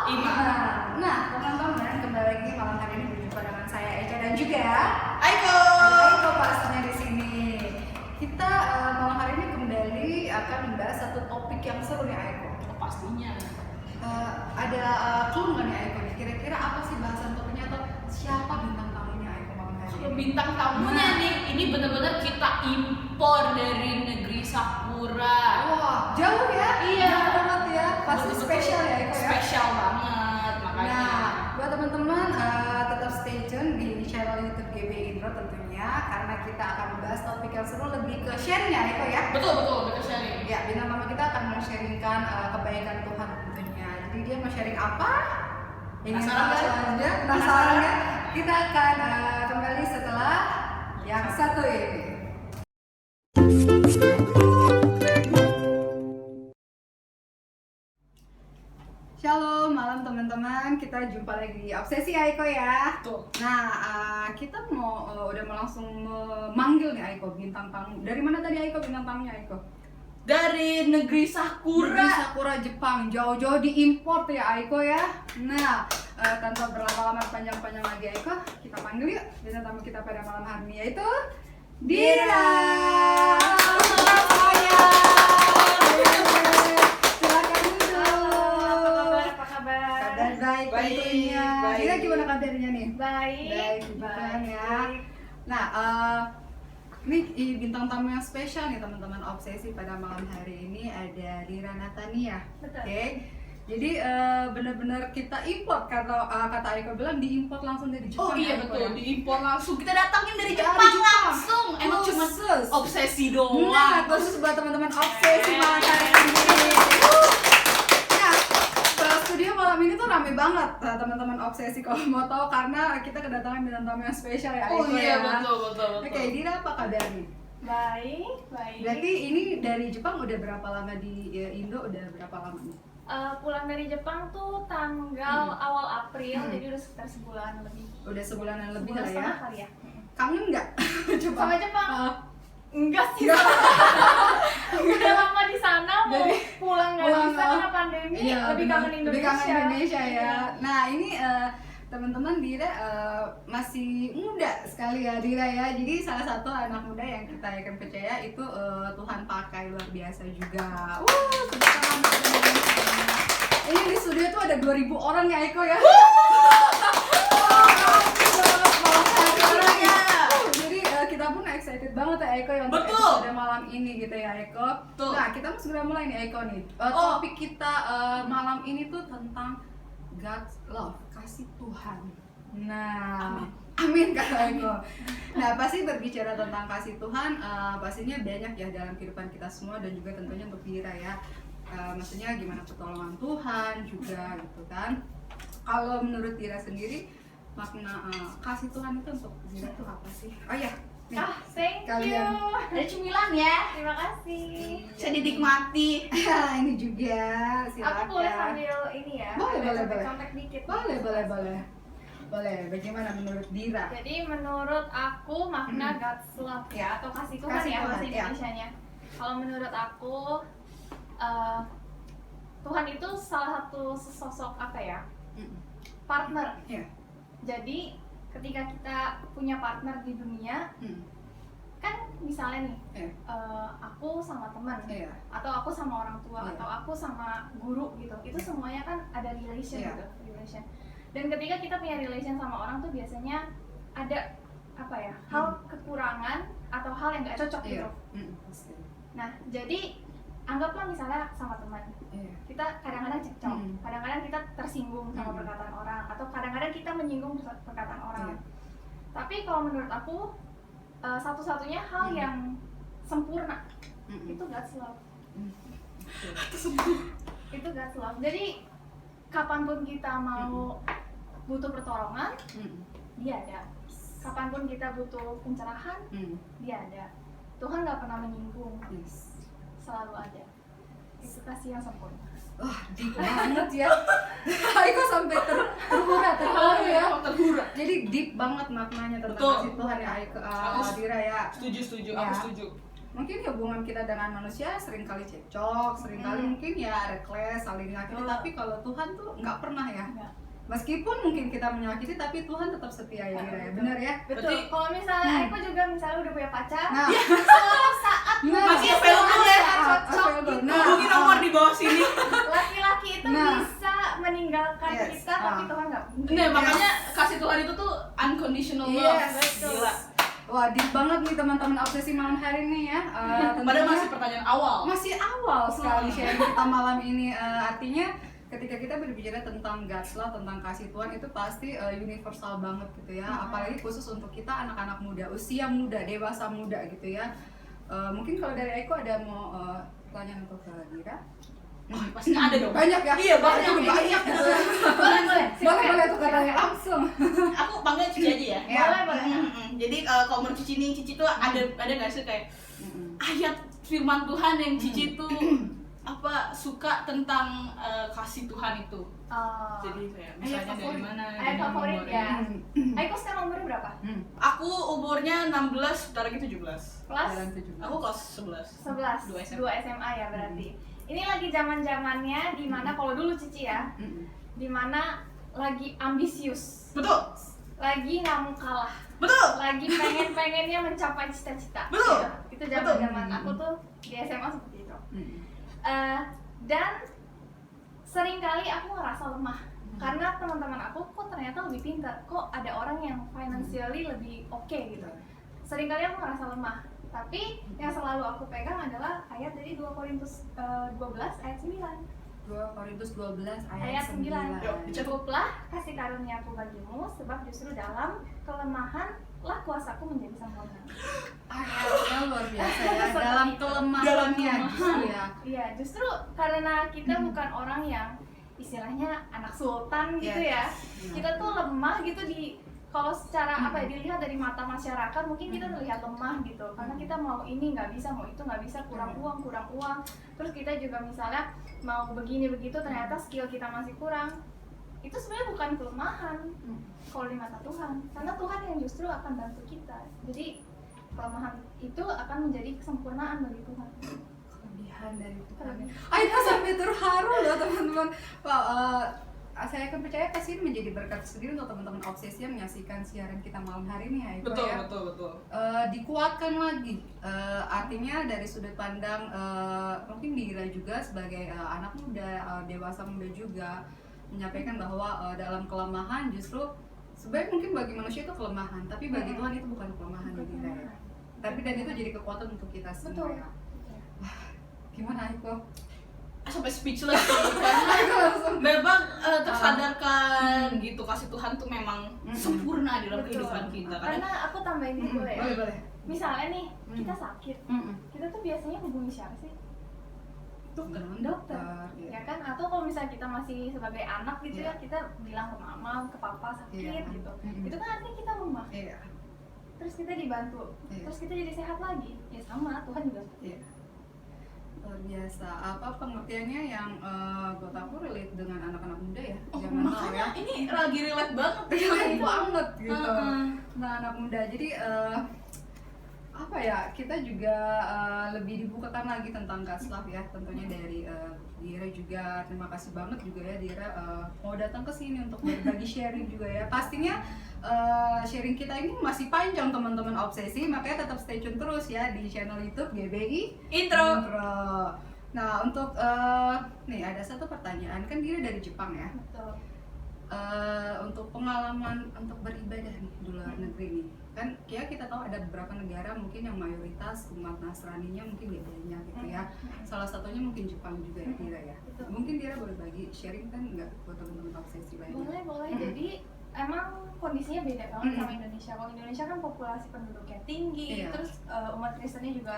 Nah, teman-teman, kembali lagi malam hari ini berjumpa dengan saya Eca dan juga Aiko. Aiko pastinya di sini. Kita malam hari ini kembali akan membahas satu topik yang seru nih Aiko. Pastinya. Ada clue nggak nih Aiko? Kira-kira apa sih bahasan topiknya atau siapa bintang tamunya Aiko malam hari Kalau ini? bintang tamunya nih, ini benar-benar kita impor dari negeri Sakura. Wah, jauh ya? Iya. Jauh banget ya. Pasti Betul-betul spesial ya Aiko ya? Spesial banget makanya. Nah, buat teman-teman tetap stay tune di channel YouTube GB Indro tentunya karena kita akan membahas topik yang seru lebih ke sharing ya Eko ya. Betul kita sharing. Ya, bintang tamu kita akan men-sharingkan kebaikan Tuhan tentunya. Jadi dia mau sharing apa? Ini aja. Penasaran ya? Kita akan kembali setelah yang satu ini. Shalom, malam teman-teman. Kita jumpa lagi di Obsesi Aiko ya. Tuh. Nah, kita udah mau langsung memanggil nih Aiko bintang tamu. Dari mana tadi Aiko bintang tamunya Aiko? Dari negeri Sakura. Dari Sakura Jepang, jauh-jauh diimport ya Aiko ya. Nah, tanpa berlama-lama panjang-panjang lagi Aiko, kita panggil yuk bintang tamu kita pada malam hari ini yaitu Dira. Semuanya. Silakan dulu. Apa kabar? Kabar baik tentunya. baik. Dira gimana kabarnya nih? Baik. Baik ya. Nah, ini bintang tamu yang spesial nih teman-teman Obsesi pada malam hari ini ada Dira Natania. Betul. Oke. Jadi benar-benar kita import kata Aiko bilang diimport langsung dari Jepang. Oh iya Aiko, betul, ya? diimpor langsung. Kita datangin dari Dari Jepang Jepang. langsung. Emang cuma Khusus. obsesi doang. Nah, khusus buat teman-teman Obsesi malam hari ini. Nah, studio malam ini tuh rame banget teman-teman Obsesi kalau mau tahu karena kita kedatangan bintang tamu yang spesial ya Oh Aiko iya ya. betul. Oke, Dira apa kabar nih? Baik. Berarti ini dari Jepang udah berapa lama di Indo? Udah berapa lama nih? Pulang dari Jepang tuh tanggal awal April, jadi udah sekitar sebulan lebih. Udah sebulanan lebih Sebulan lah ya. setengah kali ya. Kangen nggak? Coba. Sama Jepang? Ah, Enggak sih. Udah lama di sana, mau pulang nggak pulang, bisa karena pandemi. iya, lebih benar. kangen Indonesia. Lebih kangen Indonesia ya. Iya. Nah ini teman-teman Dira masih muda sekali ya Dira ya. Jadi salah satu anak muda yang kita yakin percaya itu Tuhan pakai luar biasa juga. Tepuk tangan buat teman-teman. Ini di studio tuh ada 2000 orang ya Eko ya. Jadi kita pun excited banget ya Eko yang untuk Betul. episode malam ini gitu ya Eko. Betul. Nah kita mau segera mulai nih Eko nih. Topik kita malam ini tuh tentang God's love, kasih Tuhan. Nah, amin kata Eko. Nah pasti berbicara tentang kasih Tuhan, pastinya banyak ya dalam kehidupan kita semua dan juga tentunya untuk Dira ya. Maksudnya gimana pertolongan Tuhan juga gitu kan. Kalau menurut Dira sendiri makna kasih Tuhan itu untuk Dira itu apa sih? Oh ya, nih. Thank Kalian. you. Ada cemilan ya. Terima kasih. Bisa dinikmati. Ini juga silakan. Aku boleh sambil ini ya. Boleh, ada boleh. contek dikit. Boleh. Boleh. Bagaimana menurut Dira? Jadi menurut aku makna God's love ya atau kasih Tuhan Kasih ya Tuhan, bahasa ya. Indonesianya. Kalau menurut aku Tuhan itu salah satu sosok apa ya? Partner. Ya. Jadi ketika kita punya partner di dunia, kan misalnya nih, Ya. aku sama teman, Iya. atau aku sama orang tua, Iya. atau aku sama guru gitu. Itu semuanya kan ada relation Iya. gitu, relation. Dan ketika kita punya relation sama orang tuh biasanya ada apa ya? Hal kekurangan atau hal yang nggak cocok gitu. Pasti. Nah, jadi anggaplah misalnya sama teman, Iya. kita kadang-kadang cekcok, Mm. kadang-kadang kita tersinggung sama Mm. perkataan orang, atau kadang-kadang kita menyinggung perkataan orang. Iya. Tapi kalau menurut aku satu-satunya hal Mm. yang sempurna Mm-mm. itu God's love. Betul. Itu God's love. Jadi kapanpun kita mau butuh pertolongan, dia ada. Kapanpun kita butuh pencerahan, dia ada. Tuhan nggak pernah menyinggung, Yes. selalu ada. Itu kasih yang sempurna. Wah, deep banget ya. Aiko sampai terharu ya. Terhura. Jadi deep banget maknanya tentang Betul. kasih Tuhan ya Aiko, Aku Dira ya. Setuju, Ya. aku setuju. mungkin hubungan kita dengan manusia seringkali cekcok, seringkali mungkin ya reckless, saling nyakiti, tapi kalau Tuhan tuh nggak pernah ya. Meskipun mungkin kita menyakiti, tapi Tuhan tetap setia ya, Dira, ya. Benar ya? Betul. Kalau misalnya Aiko juga misalnya udah punya pacar, Nah, suatu saat Masih available ya? cocok available. gitu. Nah. Hubungi nomor di bawah sini. Laki-laki itu Nah. bisa meninggalkan Yes. kita, tapi Tuhan nggak mungkin. Nah, makanya kasih Tuhan itu tuh unconditional love. Yes. Betul. Gila. wah, deep banget nih teman-teman obsesi malam hari ini ya. Padahal Tentunya masih pertanyaan awal. masih awal sekali sharing kita malam ini. Artinya ketika kita berbicara tentang God's love, tentang kasih Tuhan, itu pasti universal banget gitu ya. Apalagi khusus untuk kita anak-anak muda, usia muda, dewasa muda gitu ya. Mungkin kalau dari Aiko ada mau pertanyaan untuk Dira? Pastinya ada dong. Banyak ya? Iya, banyak. Banyak gitu ya. Boleh. Boleh tuh katanya langsung. Aku panggil Cici aja ya. Ya. Boleh. Jadi kalau menurut Cici nih, Cici tuh ada nggak sih kayak ayat firman Tuhan yang Cici tuh apa suka tentang kasih Tuhan itu. Jadi kayak misalnya dari mana? Ayat dari favorit umurnya. ya. Aiko sekarang umurnya berapa? Aku umurnya 16, bentar lagi 17. Kelas Jalan 17. Aku kelas 11. 11, 2 SMA. 2 SMA ya berarti. Ini lagi zaman-zamannya dimana kalau dulu Cici ya, dimana lagi ambisius, Betul. lagi nggak mau kalah, Betul. lagi pengennya mencapai cita-cita. Betul. Ya, itu zaman-zaman aku tuh di SMA seperti itu. Dan seringkali aku ngerasa lemah karena teman-teman aku kok ternyata lebih pintar, kok ada orang yang financially lebih oke gitu. Seringkali aku ngerasa lemah, tapi yang selalu aku pegang adalah ayat dari 2 Korintus 12 ayat 9. 2 Korintus 12 ayat Ayat 9. 9. Cukuplah kasih karuniaku bagimu, sebab justru dalam kelemahan lah kuasaku menjadi sempurna. Ayatnya luar biasa ya, dalam kelemahannya justru ya. Iya, justru karena kita bukan orang yang istilahnya anak sultan gitu ya. Kita tuh lemah gitu kalau secara dilihat dari mata masyarakat mungkin kita terlihat lemah gitu karena kita mau ini nggak bisa, mau itu nggak bisa, kurang uang, terus kita juga misalnya mau begini begitu ternyata skill kita masih kurang. Itu sebenarnya bukan kelemahan kalau di mata Tuhan, karena Tuhan yang justru akan bantu kita. Jadi kelemahan itu akan menjadi kesempurnaan bagi Tuhan. Kelebihan dari Tuhan. Aiko sampai terharu loh teman-teman. Saya akan percaya pasti ini menjadi berkat sendiri untuk teman-teman obsesi yang menyaksikan siaran kita malam hari ini ya, Aiko ya. Betul. Dikuatkan lagi, artinya dari sudut pandang mungkin Dira juga sebagai anak muda, dewasa muda juga menyampaikan bahwa dalam kelemahan justru sebenarnya mungkin bagi manusia itu kelemahan, tapi bagi Tuhan itu bukan kelemahan bagi Dira ya. Tapi dan itu jadi kekuatan untuk kita semua. Betul. Ya. Wah, gimana Aiko? Sampai speechless sih, karena memang tersadarkan gitu kasih Tuhan tuh memang sempurna dalam kehidupan kita. Karena aku tambahin ini boleh ya? Boleh. Misalnya nih, kita sakit, kita tuh biasanya hubungi siapa sih? Dokter. Ya kan? Atau kalau misalnya kita masih sebagai anak gitu ya, kita bilang ke mama, ke papa sakit gitu. Itu kan artinya kita lemah. Terus kita dibantu, terus kita jadi sehat lagi. Ya sama, Tuhan juga seperti itu. Luar biasa. Apa pengertiannya yang buat aku relate dengan anak-anak muda ya? Makanya ini lagi relate banget. Relate banget gitu. Nah, anak muda. Jadi apa ya, kita juga lebih dibukakan lagi tentang God's love ya, tentunya dari Dira juga. Terima kasih banget juga ya Dira mau datang ke sini untuk berbagi sharing juga ya. Pastinya sharing kita ini masih panjang teman-teman obsesi, makanya tetap stay tune terus ya di channel YouTube GBI Intro. Nah, untuk nih ada satu pertanyaan, kan Dira dari Jepang ya. Betul. Untuk pengalaman untuk beribadah nih di luar negeri nih, kan ya kita tahu ada beberapa negara mungkin yang mayoritas umat Nasraninya mungkin bedanya gitu ya. Salah satunya mungkin Jepang juga ya Dira ya. Mungkin Dira boleh bagi sharing kan nggak buat teman-teman obsesi lainnya? Boleh. Jadi emang kondisinya beda banget sama Indonesia. Kalau Indonesia kan populasi penduduknya tinggi, terus umat Kristennya juga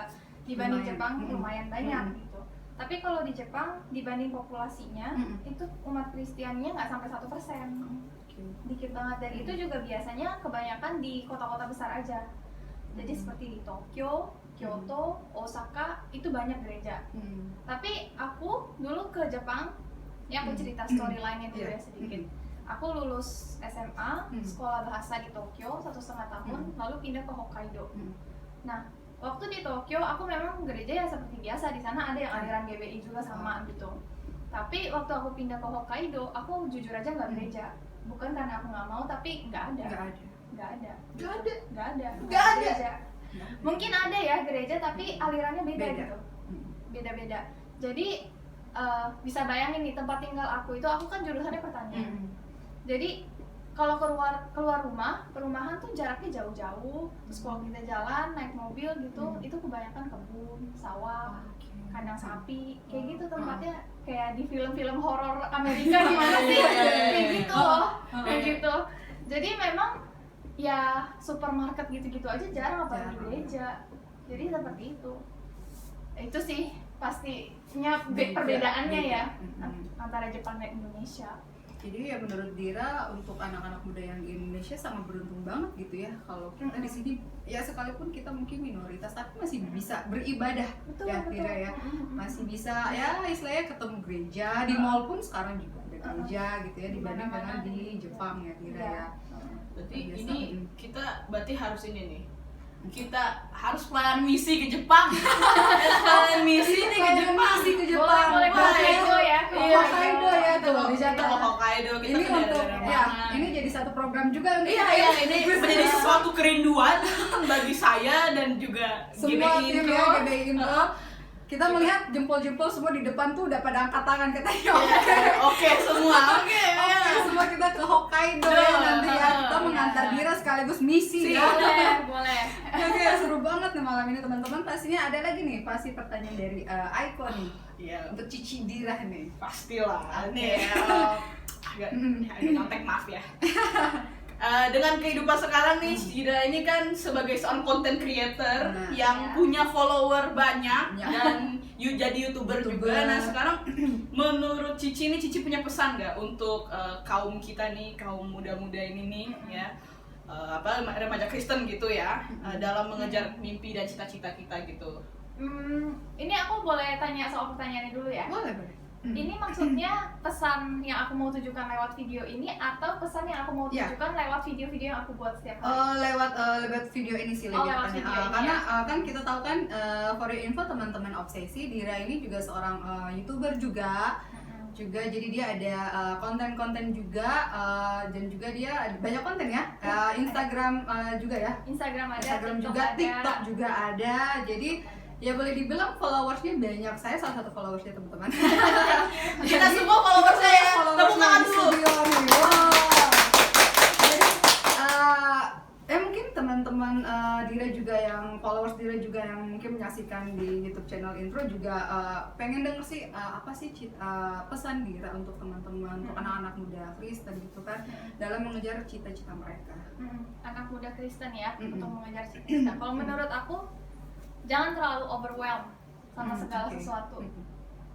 dibanding Jepang lumayan banyak gitu. Tapi kalau di Jepang dibanding populasinya itu umat Kristiannya nggak sampai 1%, dikit banget. Dan itu juga biasanya kebanyakan di kota-kota besar aja. Jadi seperti di Tokyo, Kyoto, Osaka itu banyak gereja. Tapi aku dulu ke Jepang, ya aku cerita storyline-nya dulu ya sedikit. Aku lulus SMA, sekolah bahasa di Tokyo 1,5 tahun, lalu pindah ke Hokkaido. Nah, waktu di Tokyo aku memang gereja ya seperti biasa, di sana ada yang aliran GBI juga sama gitu. Tapi waktu aku pindah ke Hokkaido, aku jujur aja nggak gereja. Bukan karena aku nggak mau, tapi nggak ada. Gereja. Mungkin ada ya gereja, tapi alirannya beda. Gitu. Beda-beda. Jadi bisa bayangin nih tempat tinggal aku itu, aku kan jurusannya pertanian. Jadi kalau keluar rumah, perumahan tuh jaraknya jauh-jauh. Terus kalau kita jalan naik mobil gitu, itu kebanyakan kebun, sawah, kandang sapi, kayak gitu tempatnya, kayak di film-film horor Amerika gimana sih, kayak gitu loh, kayak gitu. Jadi memang ya supermarket gitu-gitu aja jarang, apalagi gereja. Jadi seperti itu. Itu sih pastinya perbedaannya ya antara Jepang dan Indonesia. Jadi ya menurut Dira, untuk anak-anak muda yang di Indonesia sangat beruntung banget gitu ya. Kalau kita di sini ya sekalipun kita mungkin minoritas, tapi masih bisa beribadah. Betul, ya betul. Dira ya, masih bisa ya istilahnya ketemu gereja. Di mall pun sekarang juga ada gereja gitu ya, dibanding dengan di Jepang ya Dira ya. Berarti ini kita harus ini nih, kita harus pelayan misi ke Jepang. Pelayan misi nih ke Jepang. Boleh Hokkaido ya. Hokkaido ya tuh Kita ke Hokkaido, kita ini ke untuk daerah-daerah ya mana. ini jadi satu program juga untuk Iya, ini menjadi sesuatu kerinduan bagi saya dan juga semua GBI tim Info. ya GBI Info. Kita melihat jempol-jempol semua di depan tuh udah pada angkat tangan katanya. Oke, semua. Oke, Semua kita ke Hokkaido ya nanti ya. Kita mengantar Dira sekaligus misi ya. Boleh. Oke, seru banget nih malam ini teman-teman. Pastinya ada lagi nih, pasti pertanyaan dari Aiko nih. Iya, Untuk Cici Dira nih. pastilah. Oke. Nih, agak nyontek, maaf ya. Dengan kehidupan sekarang nih, Dira ini kan sebagai seorang content creator yang punya follower banyak dan jadi YouTuber juga. Nah sekarang menurut Cici nih, Cici punya pesan nggak untuk kaum kita nih, kaum muda-muda ini nih ya, remaja Kristen gitu ya, dalam mengejar mimpi dan cita-cita kita gitu. Ini aku boleh tanya soal pertanyaannya dulu ya? Boleh. Ini maksudnya pesan yang aku mau tujukan lewat video ini atau pesan yang aku mau tujukan lewat video-video yang aku buat setiap hari? Lewat video ini sih lebih lewat tepatnya. video ini Karena ya. kan kita tahu kan, for your info teman-teman Obsesi, Dira ini juga seorang YouTuber juga. Jadi dia ada konten-konten juga, dan juga dia banyak konten ya. Instagram juga ya. Instagram ada, Instagram juga, TikTok juga ada. Jadi ya boleh dibilang followersnya banyak. Saya salah satu followersnya teman-teman. Kita semua follower saya, tepuk tangan dulu. Jadi mungkin teman-teman Dira juga yang followers Dira juga yang mungkin menyaksikan di YouTube channel Intro juga pengen denger sih apa sih pesan Dira untuk teman-teman, untuk anak-anak muda Kristen gitu kan, dalam mengejar cita-cita mereka. Anak muda Kristen ya, untuk mengejar cita-cita. Kalau menurut aku, jangan terlalu overwhelmed sama segala sesuatu.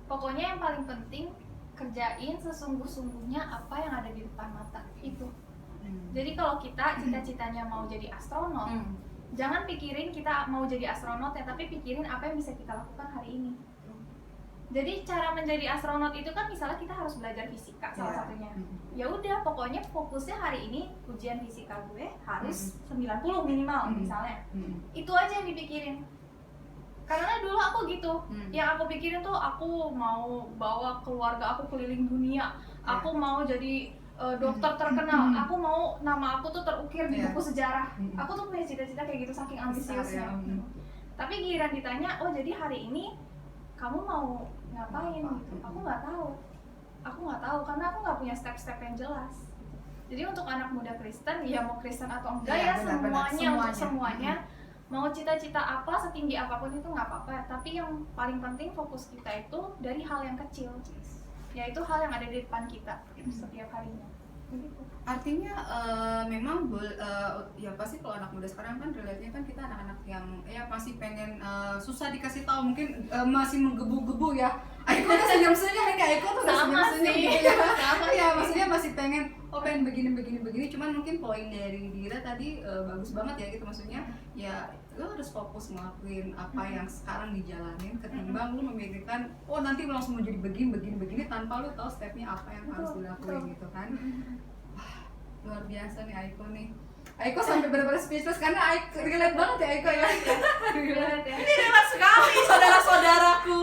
Pokoknya yang paling penting, kerjain sesungguh-sungguhnya apa yang ada di depan mata itu. Jadi kalau kita cita-citanya mau jadi astronot, jangan pikirin kita mau jadi astronot ya, tapi pikirin apa yang bisa kita lakukan hari ini. Jadi cara menjadi astronot itu kan misalnya kita harus belajar fisika salah satunya. Ya udah, pokoknya fokusnya hari ini ujian fisika gue harus 90 minimal misalnya. Itu aja yang dipikirin. Karena dulu aku gitu, yang aku pikirin tuh aku mau bawa keluarga aku keliling dunia, aku mau jadi dokter terkenal, aku mau nama aku tuh terukir di buku sejarah. Aku tuh punya cita-cita kayak gitu saking ambisiusnya. Tapi giliran ditanya, oh jadi hari ini kamu mau ngapain gitu? Aku nggak tahu karena aku nggak punya step-step yang jelas. Jadi untuk anak muda Kristen, ya mau Kristen atau enggak ya, semuanya untuk semuanya. Mau cita-cita apa, setinggi apapun itu nggak apa-apa, tapi yang paling penting fokus kita itu dari hal yang kecil, yaitu hal yang ada di depan kita setiap harinya. Begitu. Artinya memang ya pasti kalau anak muda sekarang kan relate-nya kan kita anak-anak yang ya pasti pengen susah dikasih tahu, mungkin masih menggebu-gebu ya. Aiko tuh senyum-senyum ini, Aiko tuh senyum-senyum gitu ya. Ya maksudnya masih pengen pengen begini. Cuman mungkin poin dari Dira tadi bagus banget ya gitu, maksudnya ya lo harus fokus ngelakuin apa yang sekarang dijalanin ketimbang lo memikirkan nanti lo langsung mau jadi begini tanpa lo tahu stepnya apa yang harus dilakuin gitu kan. Wah, luar biasa nih Aiko nih. Aiko sampai benar-benar speechless karena Aiko relate banget ya Aiko ya. Relate ya. Ini relate sekali saudara-saudaraku.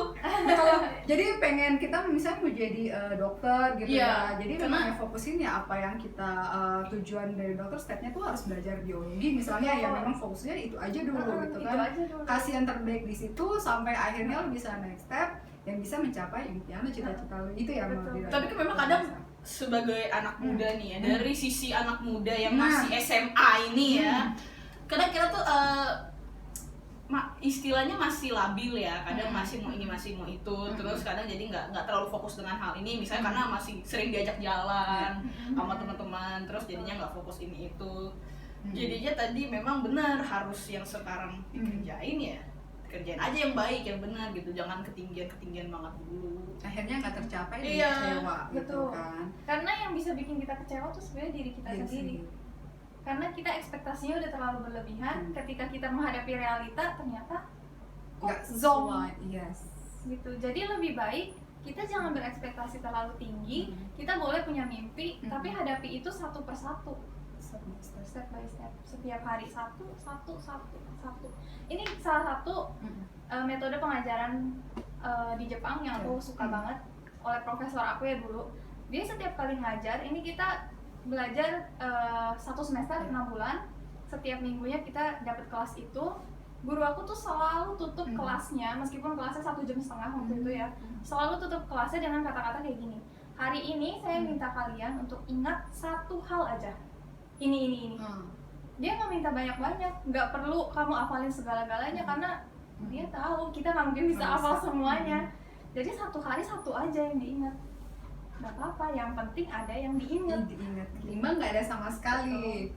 Kalau jadi pengen kita misalnya mau jadi dokter gitu Iya, ya. Jadi karena- memang fokusin ya apa yang kita tujuan dari dokter stepnya tuh harus belajar biologi misalnya ya memang fokusnya itu aja dulu gitu Itu kan. aja dulu. Kasih yang terbaik di situ sampai akhirnya lo bisa next step yang bisa mencapai impian lo, cita-cita lo itu ya. Betul. Mau Tapi kan memang kadang sebagai anak muda nih ya, dari sisi anak muda yang Nah. masih SMA ini ya, kadang kita tuh istilahnya masih labil ya, kadang masih mau ini masih mau itu, terus kadang jadi nggak terlalu fokus dengan hal ini, misalnya karena masih sering diajak jalan sama teman-teman, terus jadinya nggak fokus ini itu, jadinya tadi memang benar harus yang sekarang dikerjain ya, kerjain aja yang baik yang benar gitu, jangan ketinggian banget dulu. akhirnya nggak tercapai dan Iya, kecewa gitu betul. kan. Karena yang bisa bikin kita kecewa tuh sebenarnya diri kita Iya sendiri. sih. Karena kita ekspektasinya udah terlalu berlebihan, ketika kita menghadapi realita ternyata Nggak zong sesuai, yes. gitu. Jadi lebih baik kita jangan berekspektasi terlalu tinggi. Kita boleh punya mimpi, tapi hadapi itu satu persatu, step by step. Setiap hari satu. Ini salah satu metode pengajaran di Jepang yang aku suka banget oleh profesor aku ya dulu. Dia setiap kali ngajar, ini kita belajar 1 semester 6 bulan. Setiap minggunya kita dapat kelas itu. Guru aku tuh selalu tutup kelasnya, meskipun kelasnya 1,5 jam waktu itu ya. Selalu tutup kelasnya dengan kata-kata kayak gini. Hari ini saya minta kalian untuk ingat satu hal aja. Ini. Dia nggak minta banyak-banyak, nggak perlu kamu hafalin segala-galanya karena dia tahu kita nggak mungkin bisa hafal semuanya. Jadi satu hari satu aja yang diingat. Nggak apa-apa, yang penting ada yang diingat. Diingat, ketimbang nggak ada sama sekali.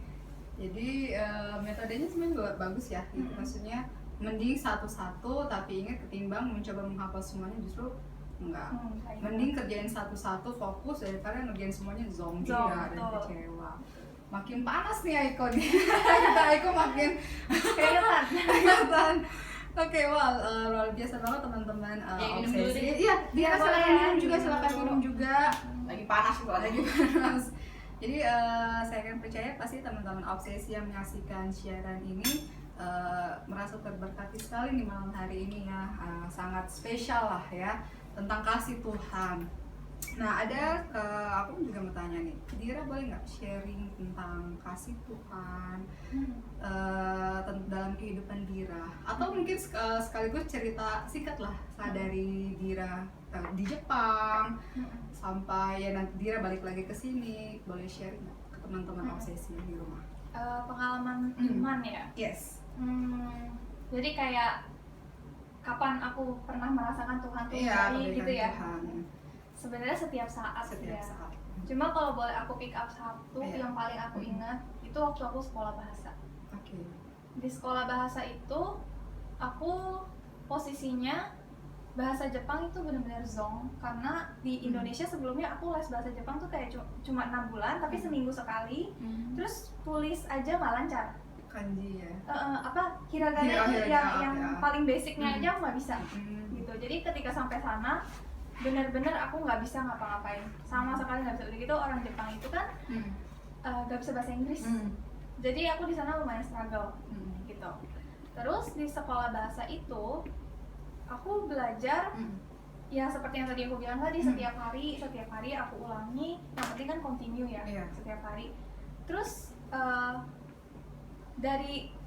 Jadi metodenya sebenarnya juga bagus ya, gitu. Maksudnya mending satu-satu tapi ingat ketimbang mencoba menghafal semuanya justru enggak. Mending kerjain satu-satu fokus daripada ngerjain semuanya zombie dan betul. kecewa. Makin panas nih Aiko nih. Kita Aiko makin kelihatan. Oke, wah luar biasa banget teman-teman minum dulu obsesi. deh. Iya, dia Ya, boleh silakan ya, minum juga, minum silakan dulu. minum juga. Lagi panas tuh Lagi panas. Jadi saya akan percaya pasti teman-teman obsesi yang menyaksikan siaran ini merasa terberkati sekali di malam hari ini ya, sangat spesial lah ya tentang kasih Tuhan. Nah ada aku juga mau tanya nih, Dira boleh nggak sharing tentang kasih Tuhan dalam kehidupan Dira, atau mungkin sekaligus cerita singkat lah dari Dira di Jepang sampai ya nanti Dira balik lagi ke sini, boleh sharing nggak ke teman-teman obsesi di rumah? Pengalaman iman ya. Yes. Jadi kayak kapan aku pernah merasakan Tuhan tuh baik gitu ya. Tuhan. Sebenarnya setiap saat Setiap ya. saat. Cuma kalau boleh aku pick up satu Iya. yang paling aku ingat itu waktu aku sekolah bahasa. Oke. Di sekolah bahasa itu aku posisinya bahasa Jepang itu benar-benar zong, karena di Indonesia sebelumnya aku les bahasa Jepang tuh kayak cuma 6 bulan tapi seminggu sekali. Terus tulis aja nggak lancar. Kanji ya. Hiragana itu yang ya. paling basicnya aja aku nggak bisa Hmm. gitu. Jadi ketika sampai sana benar-benar aku nggak bisa ngapa-ngapain sama sekali, nggak bisa. Udah gitu orang Jepang itu kan nggak bisa bahasa Inggris. Jadi aku di sana lumayan struggle gitu. Terus di sekolah bahasa itu aku belajar ya seperti yang tadi aku bilang tadi, setiap hari aku ulangi. Yang penting kan continue ya, Iya. setiap hari. Terus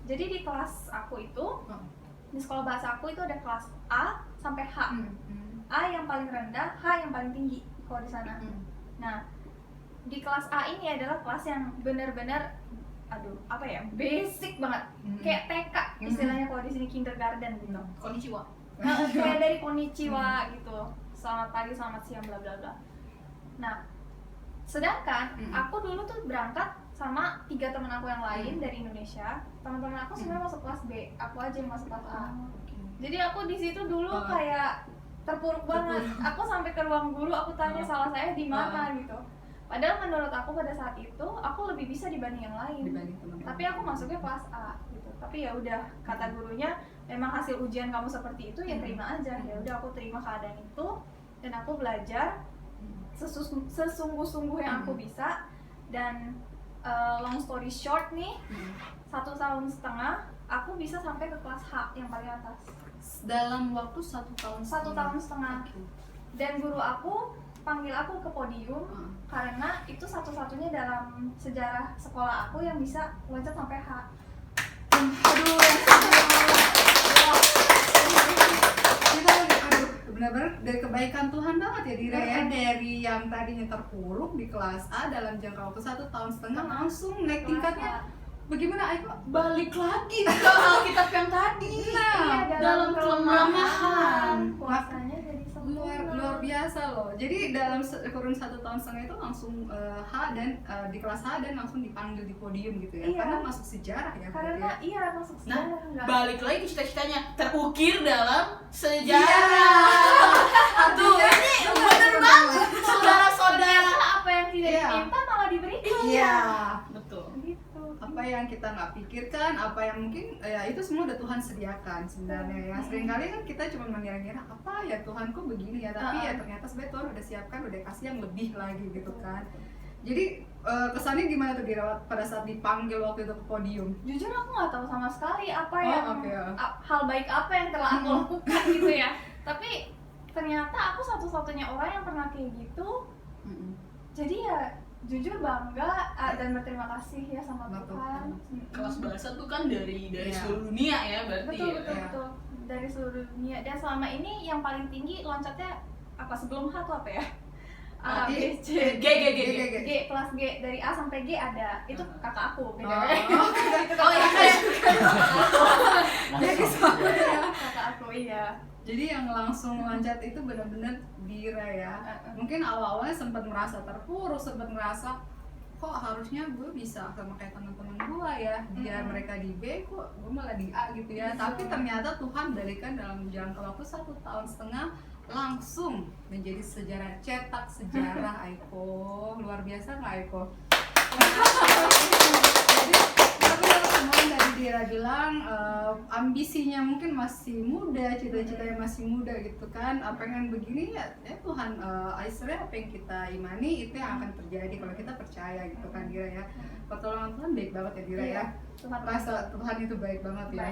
jadi di kelas aku itu di sekolah bahasa aku itu ada kelas A sampai H. A yang paling rendah, H yang paling tinggi kalau di sana. Nah, di kelas A ini adalah kelas yang benar-benar basic banget. Kayak TK istilahnya kalau di sini kindergarten gitu. Konnichiwa. Kayak dari konnichiwa gitu. Selamat pagi, selamat siang, bla bla bla. Nah, sedangkan aku dulu tuh berangkat sama 3 teman aku yang lain dari Indonesia. Teman-teman aku sebenarnya masuk kelas B, aku aja yang masuk kelas A. Jadi aku di situ dulu kayak terpuruk banget. Aku sampai ke ruang guru, aku tanya salah saya di mana gitu. Padahal menurut aku pada saat itu aku lebih bisa dibanding yang lain. Tapi aku masuknya kelas A gitu. Tapi ya udah, kata gurunya memang hasil ujian kamu seperti itu ya terima aja. Ya udah aku terima keadaan itu dan aku belajar sesungguh-sungguh yang aku bisa. Dan long story short nih, 1,5 tahun aku bisa sampai ke kelas H yang paling atas. Dalam waktu 1 tahun 1,5 tahun. Okay. Dan guru aku panggil aku ke podium karena itu satu-satunya dalam sejarah sekolah aku yang bisa loncat sampai H. Aduh, benar-benar dari kebaikan Tuhan banget ya Dira ya, dari yang tadinya terpuruk di kelas A dalam jangka waktu 1,5 tahun langsung naik tingkatnya. Bagaimana Aiko? Balik lagi ke Alkitab yang tadi. Iya, dalam kelemahan. Puasanya jadi sempurna. luar biasa loh. Jadi dalam kurun 1,5 tahun itu langsung H dan di kelas H dan langsung dipanggil di podium gitu ya. Iya. Karena masuk sejarah ya. Karena iya masuk Nah, sejarah enggak. balik lagi ke cita-citanya, terukir dalam Iya. sejarah. Tuh, ini bener banget, saudara-saudara. Ternyata apa yang tidak Iya. diminta malah diberikan. Iya. Betul. Gitu. Apa yang kita nggak pikirkan, apa yang mungkin ya itu semua udah Tuhan sediakan sebenarnya ya. Seringkali kan kita cuma mengira-ngira apa ya Tuhan kok begini ya, tapi ya ternyata sebenarnya Tuhan udah siapkan, udah kasih yang lebih lagi gitu kan. Jadi kesannya gimana tuh dirawat pada saat dipanggil waktu itu ke podium? Jujur aku nggak tahu sama sekali apa Oh, yang oke, ya. hal baik apa yang telah aku lakukan gitu ya. Tapi ternyata aku satu-satunya orang yang pernah kayak gitu. Jadi ya jujur bangga dan berterima kasih ya sama Betul. Tuhan. Kelas bahasa tuh kan dari Iya. seluruh dunia ya berarti. Betul ya. betul Iya. betul dari seluruh dunia. Dan selama ini yang paling tinggi loncatnya apa sebelum H tuh apa ya? A, B, C, G. G, kelas G dari A sampai G ada. Itu kakak aku beda. Oh, Itu Oh iya. jadi sama ya. kakak aku iya. Jadi yang langsung loncat itu benar-benar Dira ya. Mungkin awal-awalnya sempat merasa terpuruk, sempat merasa kok harusnya gue bisa sama kayak teman-teman gue ya, biar mereka di B kok gue malah di A gitu ya. Tapi ternyata Tuhan berikan dalam jangka waktu 1,5 tahun langsung menjadi sejarah, cetak sejarah. Aiko luar biasa nggak Aiko? Tapi kalau kemarin tadi Dira bilang ambisinya mungkin masih muda, cita-citanya masih muda gitu kan, pengen begini ya, Tuhan istilahnya apa yang kita imani itu yang akan terjadi kalau kita percaya gitu kan Dira ya. Pertolongan Tuhan baik banget ya Dira ya. Rasa Tuhan itu baik banget ya.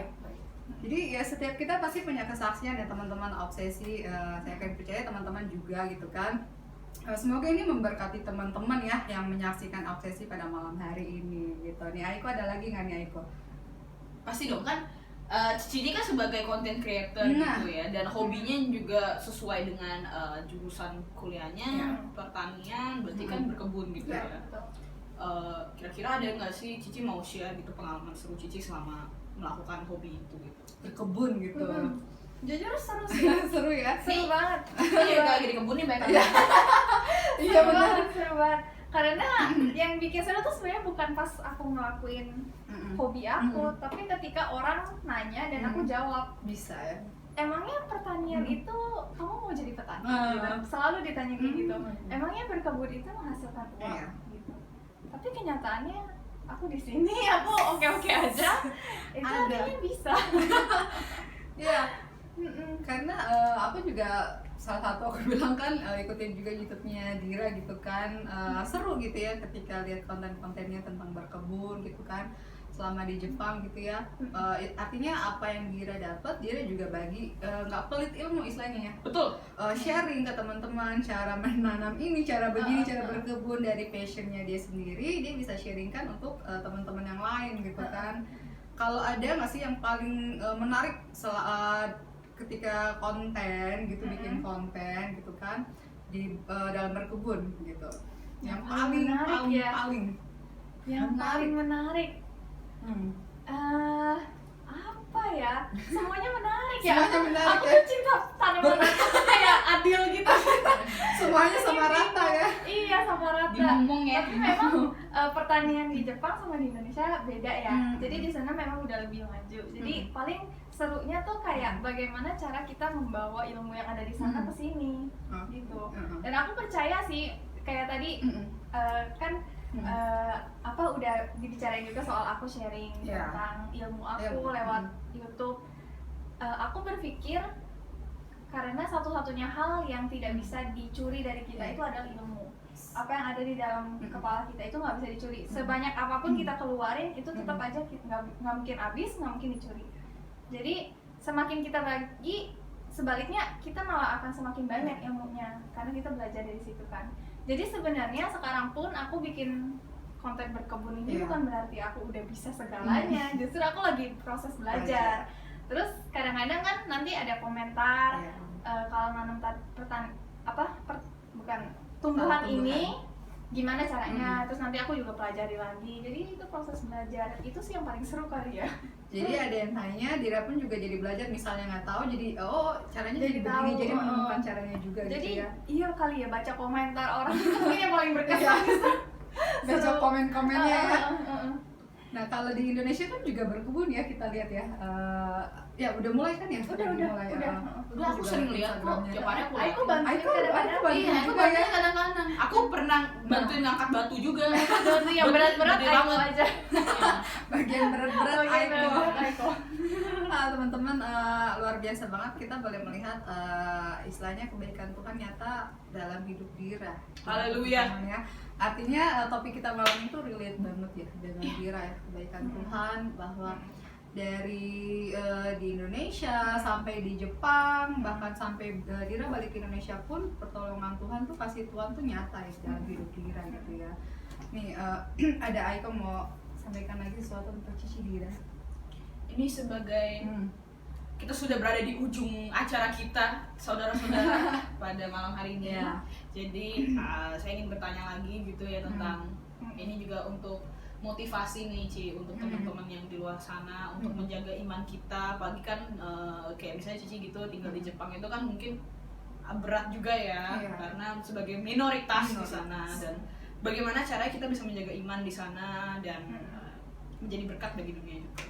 Jadi ya setiap kita pasti punya kesaksian ya teman-teman obsesi, saya akan percaya teman-teman juga gitu kan. Semoga ini memberkati teman-teman ya yang menyaksikan obsesi pada malam hari ini gitu. Nih Aiko ada lagi nggak nih Aiko? Pasti dong kan. Cici ini kan sebagai content creator Nah. gitu ya, dan hobinya juga sesuai dengan jurusan kuliahnya, pertanian, berarti kan berkebun gitu ya. Kira-kira ada nggak sih Cici mau share gitu pengalaman seru Cici selama melakukan hobi itu gitu? Berkebun gitu. Jujur seru sih. Seru ya? Seru banget. Iya, lagi di kebun nih banyak Iya. Iya Seru benar. banget, seru banget. Karena yang bikin seru tuh sebenarnya bukan pas aku ngelakuin hobi aku, tapi ketika orang nanya dan aku jawab. Bisa ya. Emangnya pertanian itu kamu mau jadi petani? Ah. Gitu. Selalu ditanya kayak gitu. Emangnya berkebun itu menghasilkan uang? Iya. Gitu. Tapi kenyataannya aku di sini aku oke-oke aja. Itu Ada. artinya bisa. Iya. Karena aku juga salah satu aku bilang kan ikutin juga YouTube-nya Dira gitu kan, seru gitu ya ketika lihat konten-kontennya tentang berkebun gitu kan selama di Jepang gitu ya. Artinya apa yang Dira dapat, Dira juga bagi, nggak pelit ilmu istilahnya ya. Betul. Sharing ke teman-teman cara menanam ini, cara begini, cara berkebun dari passionnya dia sendiri, dia bisa sharingkan untuk teman-teman yang lain gitu kan. Kalau ada nggak sih yang paling menarik ketika konten gitu, bikin konten gitu kan di dalam berkebun gitu, yang paling menarik ya. Yang paling menarik apa ya? Semuanya menarik ya. Semuanya menarik aku ya. tuh cinta tanaman aku kayak adil gitu. semuanya sama rata ya. Iya, sama rata. Ngomong ya. Tapi memang pertanian di Jepang sama di Indonesia beda ya. Jadi di sana memang udah lebih maju. Jadi paling serunya tuh kayak bagaimana cara kita membawa ilmu yang ada di sana ke sini gitu. Dan aku percaya sih kayak tadi kan udah dibicarain juga soal aku sharing tentang ilmu aku lewat YouTube. Aku berpikir karena satu-satunya hal yang tidak bisa dicuri dari kita itu adalah ilmu. apa yang ada di dalam kepala kita itu nggak bisa dicuri. Sebanyak apapun kita keluarin itu tetap aja nggak mungkin habis, nggak mungkin dicuri. Jadi semakin kita bagi, sebaliknya kita malah akan semakin banyak ilmunya karena kita belajar dari situ kan. Jadi sebenarnya sekarang pun aku bikin konten berkebun ini bukan berarti aku udah bisa segalanya, justru aku lagi proses belajar. Terus kadang-kadang kan nanti ada komentar kalau nanam tumbuhan ini gimana caranya, terus nanti aku juga pelajari lagi. Jadi itu proses belajar, itu sih yang paling seru kali ya. Jadi ada yang tanya, Dira pun juga jadi belajar, misalnya nggak tahu jadi caranya jadi begini, tahu, jadi menemukan caranya juga jadi, gitu ya. Iya kali ya, baca komentar orang itu mungkin yang paling berkesan. Baca komen-komennya ya. Nah kalau di Indonesia kan juga berkebun ya, kita lihat ya. Ya udah mulai kan ya? Udah aku sering lihat kok, tiap hari aku lihat. Aku bantuin Iya, aku bantuin kadang-kadang. Aku pernah bantuin ngangkat batu juga. Batu yang berat-berat Gede Aiko banget. aja. Bagian berat-berat Aiko. Teman-teman, luar biasa banget kita boleh melihat istilahnya kebaikan Tuhan nyata dalam hidup Dira. Haleluya. Ya. Artinya topik kita malam itu relate banget ya dengan Dira ya, kebaikan Tuhan, bahwa dari di Indonesia sampai di Jepang, bahkan sampai Dira balik ke Indonesia pun pertolongan Tuhan tuh, kasih Tuhan tuh nyata ya dalam hidup Dira gitu ya. Nih ada Aiko mau sampaikan lagi sesuatu tentang Cici Dira. Ini sebagai kita sudah berada di ujung acara kita, saudara-saudara, pada malam hari ini. Jadi saya ingin bertanya lagi gitu ya tentang ini juga untuk motivasi nih Ci, untuk teman-teman yang di luar sana untuk menjaga iman kita. Apalagi kan kayak misalnya Cici gitu tinggal di Jepang itu kan mungkin berat juga ya, karena sebagai minoritas di sana. Dan bagaimana caranya kita bisa menjaga iman di sana dan menjadi berkat bagi dunia juga.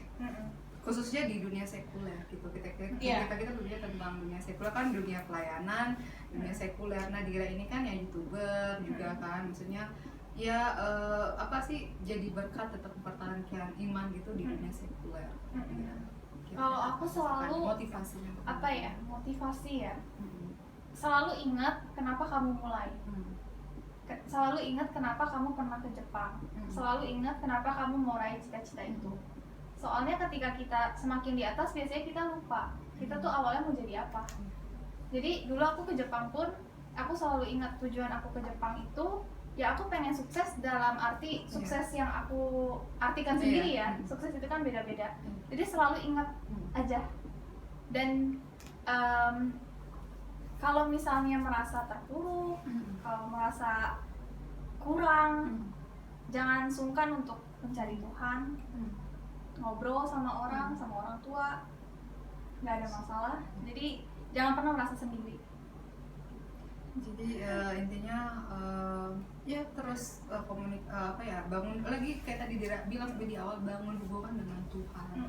Khususnya di dunia sekuler gitu, kita berbicara tentang dunia sekuler kan, dunia pelayanan, dunia sekuler. Nah Dira ini kan ya YouTuber juga kan, maksudnya ya apa sih, jadi berkat tetap mempertahankan iman gitu di dunia sekuler. Kalau aku selalu motivasi ya, selalu ingat kenapa kamu mulai, selalu ingat kenapa kamu pernah ke Jepang, selalu ingat kenapa kamu mau raih cita-cita itu. Soalnya ketika kita semakin di atas, biasanya kita lupa kita tuh awalnya mau jadi apa. Jadi dulu aku ke Jepang pun, aku selalu ingat tujuan aku ke Jepang itu, ya aku pengen sukses dalam arti sukses yang aku artikan sendiri ya. Sukses itu kan beda-beda. Jadi selalu ingat aja. Dan kalau misalnya merasa terpuruk, kalau merasa kurang, jangan sungkan untuk mencari Tuhan. Ngobrol sama orang tua, nggak ada masalah. Jadi jangan pernah merasa sendiri. Jadi intinya ya terus bangun lagi, kayak tadi Dira bilang di awal, bangun hubungan dengan Tuhan.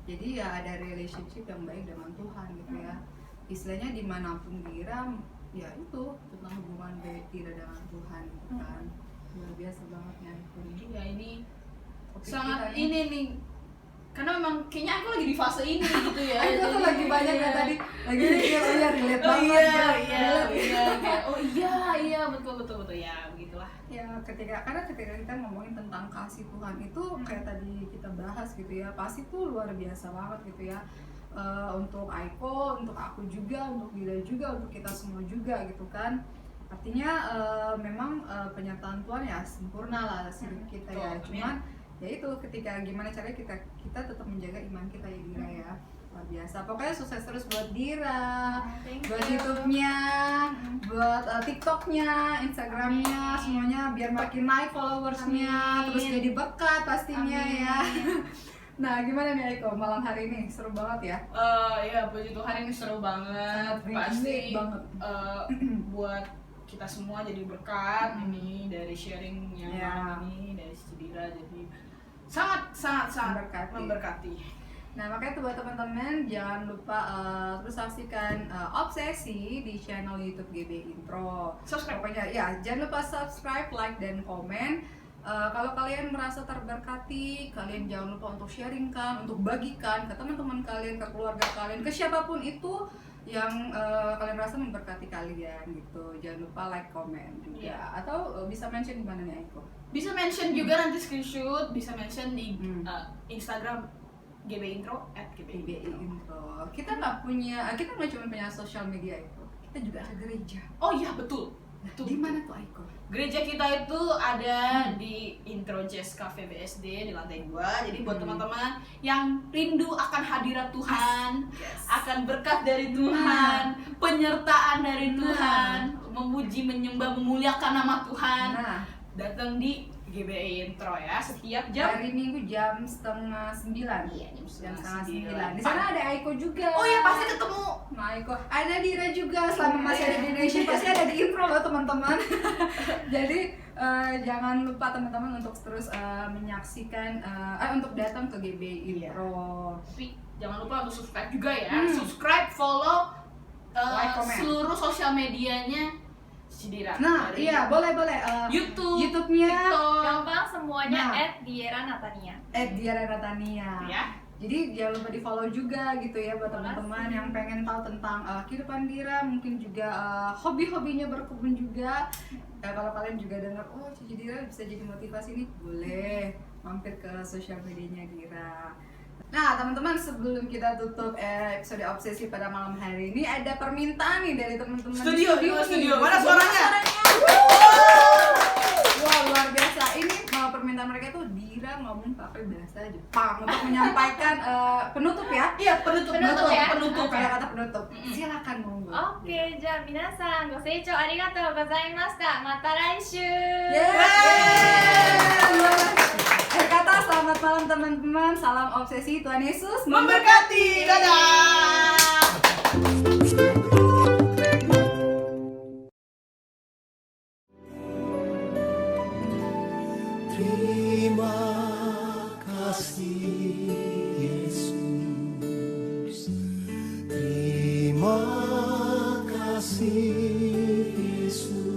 Jadi ya ada relationship yang baik dengan Tuhan gitu ya. Istilahnya dimanapun Dira, ya itu tentang hubungan baik Dira dengan Tuhan gitu kan. Luar biasa banget ya. Ya ini sangat ini nih, karena memang kayaknya aku lagi di fase ini gitu ya. Aku tuh lagi banyak ya tadi, lagi mikir relate banget. Iya, betul ya, begitulah. Ya karena ketika kita ngomongin tentang kasih Tuhan itu kayak tadi kita bahas gitu ya, pasti tuh luar biasa banget gitu ya. Untuk Aiko, untuk aku juga, untuk Dira juga, untuk kita semua juga gitu kan. Artinya memang penyertaan Tuhan ya sempurna lah hidup kita ya. Cuman ya itu, ketika gimana caranya kita tetap menjaga iman kita ya Dira ya. Luar biasa. Pokoknya sukses terus buat Dira, buat YouTube-nya, buat TikTok-nya, Instagram-nya, semuanya biar makin naik followers-nya, terus jadi berkat pastinya ya. Nah, gimana nih Aiko malam hari ini? Seru banget ya? Ya puji Tuhan, ini seru banget. Pasti banget. Buat kita semua jadi berkat ini dari sharingnya malam ini dari Cici Dira, jadi sangat memberkati. Nah makanya tuh buat teman-teman jangan lupa terus saksikan Obsesi di channel YouTube GB Intro. Pokoknya ya jangan lupa subscribe, like dan komen. Kalau kalian merasa terberkati, kalian jangan lupa untuk sharingkan, untuk bagikan ke teman-teman kalian, ke keluarga kalian, ke siapapun itu. yang kalian rasa memberkati kalian gitu. Jangan lupa like, comment juga. Atau bisa mention di mana nih Aiko? Bisa mention juga nanti screenshot, bisa mention di Instagram GB Intro GBI Intro. Kita nggak cuma punya sosial media itu, kita juga ada gereja. Oh iya betul. Di mana tuh Aiko? Gereja kita itu ada di Intro Jazz Cafe BSD di lantai 2. Jadi buat teman-teman yang rindu akan hadirat Tuhan, akan berkat dari Tuhan, penyertaan dari Tuhan, memuji, menyembah, memuliakan nama Tuhan, datang di GBI Intro ya setiap jam. Hari Minggu jam 8:30. Iya, jam Jam 8:30. 8:30. Di sana ada Aiko juga. Oh iya pasti ketemu. Nah, Aiko ada Dira juga. Selama masih ada di Indonesia pasti ada di Impro loh teman-teman. Jadi jangan lupa teman-teman untuk terus menyaksikan untuk datang ke GBI Impro. Tapi jangan lupa untuk subscribe juga ya. Subscribe, follow Like, comment. seluruh sosial medianya Cidira. Nah, iya boleh. YouTube-nya TikTok. Gampang semuanya @Diera_Natania. @Diera Natania. Ya. Jadi jangan lupa di follow juga gitu ya buat teman-teman yang pengen tahu tentang kehidupan Dira, mungkin juga hobi-hobinya berkebun juga. Kalau kalian juga dengar, oh Cici Dira bisa jadi motivasi nih, boleh mampir ke sosial medianya Dira. Nah teman-teman, sebelum kita tutup episode obsesi pada malam hari ini, ada permintaan nih dari teman-teman Studio. nih. Mana suaranya? Wah luar biasa. Ini permintaan mereka tuh Dira ngomong pakai bahasa Jepang untuk menyampaikan penutup ya. Iya, penutup ya. Kata-kata penutup. Silakan monggo. Oke, じゃあ皆さんご清聴ありがとうございました。また来週。Akhir kata, selamat malam teman-teman. Salam obsesi, Tuhan Yesus Memberkati. Dadah. Terima kasih Yesus, terima kasih Yesus.